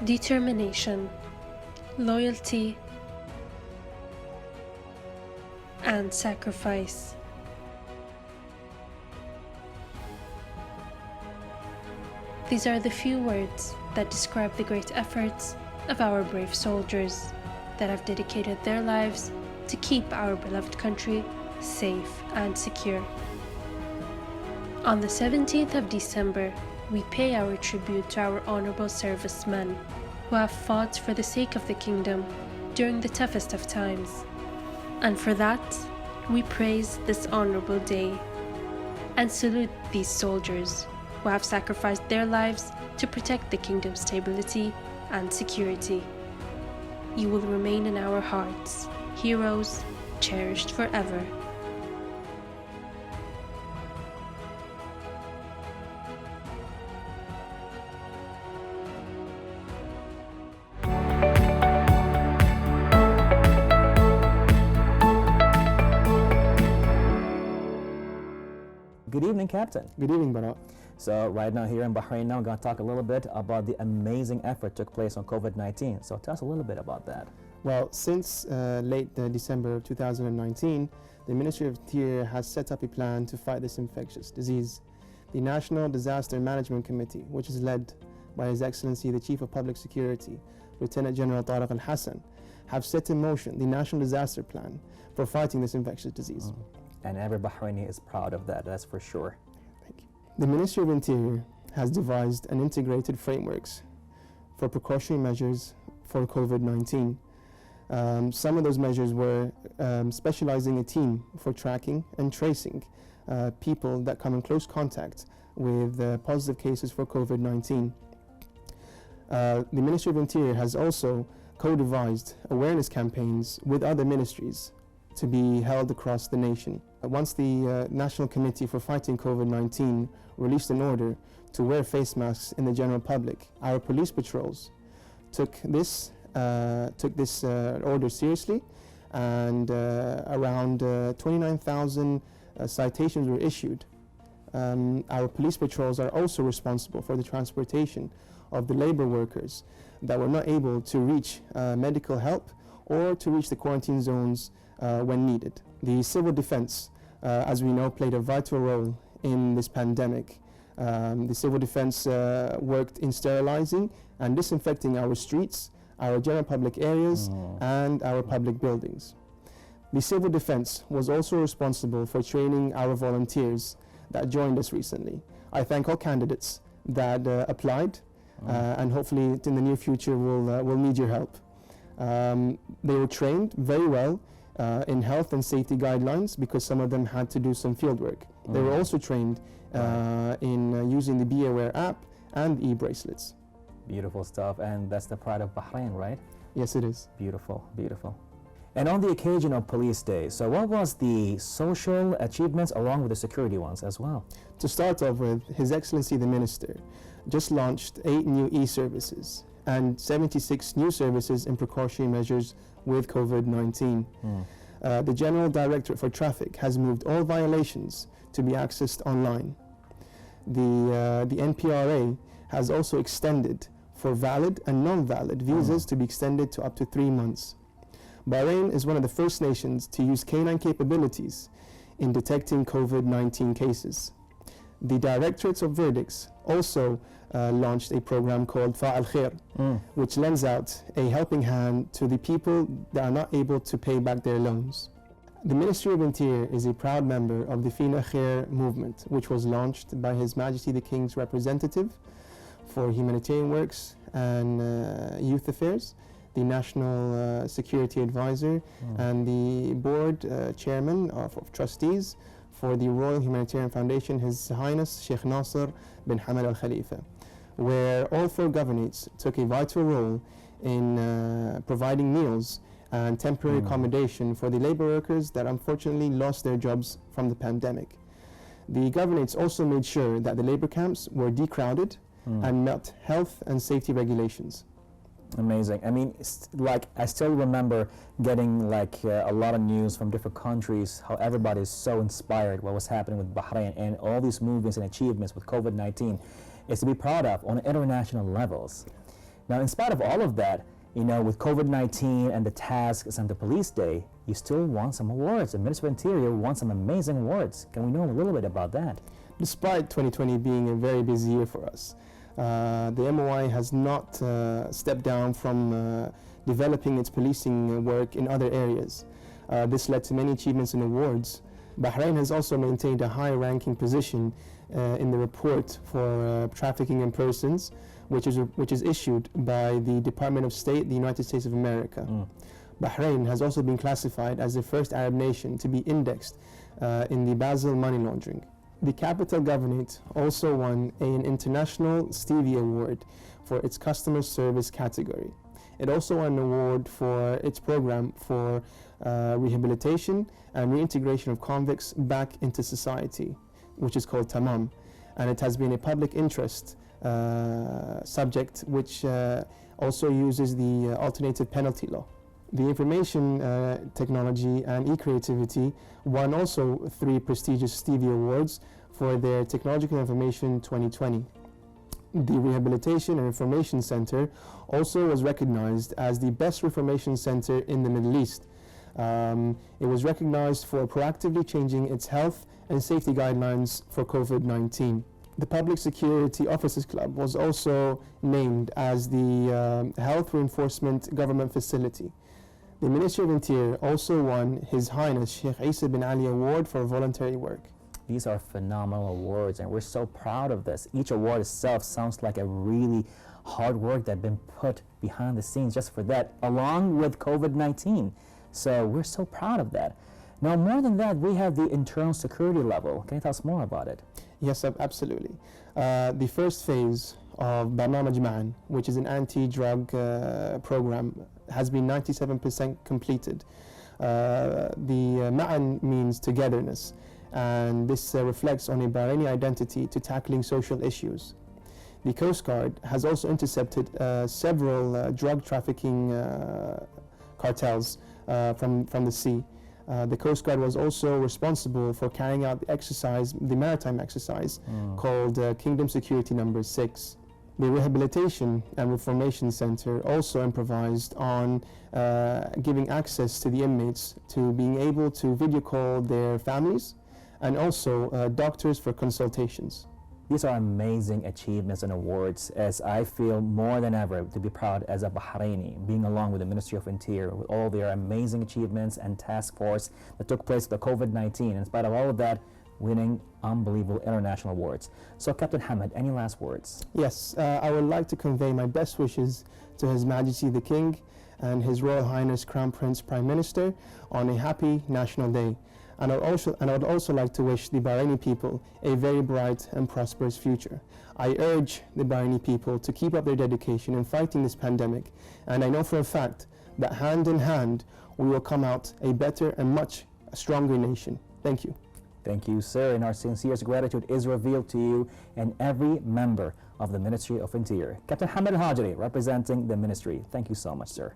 determination, loyalty, and sacrifice. These are the few words that describe the great efforts of our brave soldiers that have dedicated their lives to keep our beloved country safe and secure. On the 17th of December, we pay our tribute to our honorable servicemen who have fought for the sake of the kingdom during the toughest of times. And for that, we praise this honorable day and salute these soldiers who have sacrificed their lives to protect the kingdom's stability and security. You will remain in our hearts, heroes cherished forever. Good evening, Captain. Good evening, Bara. So right now here in Bahrain Now, we're going to talk a little bit about the amazing effort took place on COVID-19. So tell us a little bit about that. Well, since late December of 2019, the Ministry of Interior has set up a plan to fight this infectious disease. The National Disaster Management Committee, which is led by His Excellency the Chief of Public Security, Lieutenant General Tariq Al-Hassan, have set in motion the National Disaster Plan for fighting this infectious disease. And every Bahraini is proud of that, that's for sure. Thank you. The Ministry of Interior has devised an integrated frameworks for precautionary measures for COVID-19. Some of those measures were specializing a team for tracking and tracing people that come in close contact with positive cases for COVID-19. The Ministry of Interior has also co-devised awareness campaigns with other ministries to be held across the nation. Once the National Committee for Fighting COVID-19 released an order to wear face masks in the general public, our police patrols took this order seriously, and around 29,000 citations were issued. Our police patrols are also responsible for the transportation of the labor workers that were not able to reach medical help or to reach the quarantine zones when needed. The civil defense, as we know, played a vital role in this pandemic. The civil defense worked in sterilizing and disinfecting our streets, our general public areas, and our public buildings. The civil defense was also responsible for training our volunteers that joined us recently. I thank all candidates that applied, and hopefully in the near future we'll need your help. They were trained very well in health and safety guidelines because some of them had to do some field work. They were also trained in using the Be Aware app and e-bracelets. Beautiful stuff, and that's the pride of Bahrain, right? Yes, it is. Beautiful, beautiful. And on the occasion of Police Day, so what was the social achievements along with the security ones as well? To start off with, His Excellency the Minister just launched 8 new e-services and 76 new services in precautionary measures with COVID-19. The General Directorate for Traffic has moved all violations to be accessed online. The NPRA has also extended for valid and non-valid visas to be extended to up to 3 months. Bahrain is one of the first nations to use canine capabilities in detecting COVID-19 cases. The Directorates of Verdicts also launched a program called Fa'al Khair, which lends out a helping hand to the people that are not able to pay back their loans. The Ministry of Interior is a proud member of the Fina Khair movement, which was launched by His Majesty the King's representative for humanitarian works and youth affairs, the National Security Advisor, and the board chairman of trustees for the Royal Humanitarian Foundation, His Highness Sheikh Nasser bin Hamad Al Khalifa, where all 4 governorates took a vital role in providing meals and temporary accommodation for the labor workers that unfortunately lost their jobs from the pandemic. The governorates also made sure that the labor camps were decrowded and met health and safety regulations. Amazing. I mean, like, I still remember getting like a lot of news from different countries, how everybody is so inspired what was happening with Bahrain, and all these movements and achievements with COVID-19 is to be proud of on international levels. Now, in spite of all of that, with COVID-19 and the tasks and the police day, you still won some awards. The Ministry of Interior won some amazing awards. Can we know a little bit about that? Despite 2020 being a very busy year for us, the MOI has not stepped down from developing its policing work in other areas. This led to many achievements and awards. Bahrain has also maintained a high-ranking position in the report for trafficking in persons, which is issued by the Department of State, the United States of America. Bahrain has also been classified as the first Arab nation to be indexed in the Basel money laundering. The capital governorate also won an International Stevie Award for its customer service category. It also won an award for its program for rehabilitation and reintegration of convicts back into society, which is called Tamam. And it has been a public interest subject which also uses the alternative penalty law. The information technology and e-creativity won also 3 prestigious Stevie Awards for their Technological Information 2020. The Rehabilitation and Information Center also was recognized as the best reformation center in the Middle East. It was recognized for proactively changing its health and safety guidelines for COVID-19. The Public Security Officers Club was also named as the Health Reinforcement Government Facility. The Ministry of Interior also won His Highness Sheikh Isa bin Ali Award for voluntary work. These are phenomenal awards, and we're so proud of this. Each award itself sounds like a really hard work that's been put behind the scenes just for that, along with COVID-19. So we're so proud of that. Now, more than that, we have the internal security level. Can you tell us more about it? Yes, absolutely. The first phase of Barnamaj Ma'an, which is an anti-drug program, has been 97% completed. The Ma'an means togetherness, and this reflects on a Bahraini identity to tackling social issues. The Coast Guard has also intercepted several drug trafficking cartels from the sea. The Coast Guard was also responsible for carrying out the maritime exercise called Kingdom Security Number 6. The Rehabilitation and Reformation Center also improvised on giving access to the inmates to being able to video call their families and also doctors for consultations. These are amazing achievements and awards, as I feel more than ever to be proud as a Bahraini, being along with the Ministry of Interior with all their amazing achievements and task force that took place with the COVID-19. In spite of all of that, winning unbelievable international awards. So, Captain Hamad, any last words? Yes, I would like to convey my best wishes to His Majesty the King and His Royal Highness Crown Prince Prime Minister on a happy National Day. And I would also like to wish the Bahraini people a very bright and prosperous future. I urge the Bahraini people to keep up their dedication in fighting this pandemic, and I know for a fact that hand in hand we will come out a better and much stronger nation. Thank you. Thank you, sir, and our sincerest gratitude is revealed to you and every member of the Ministry of Interior. Captain Hamad Al-Hajri, representing the Ministry. Thank you so much, sir.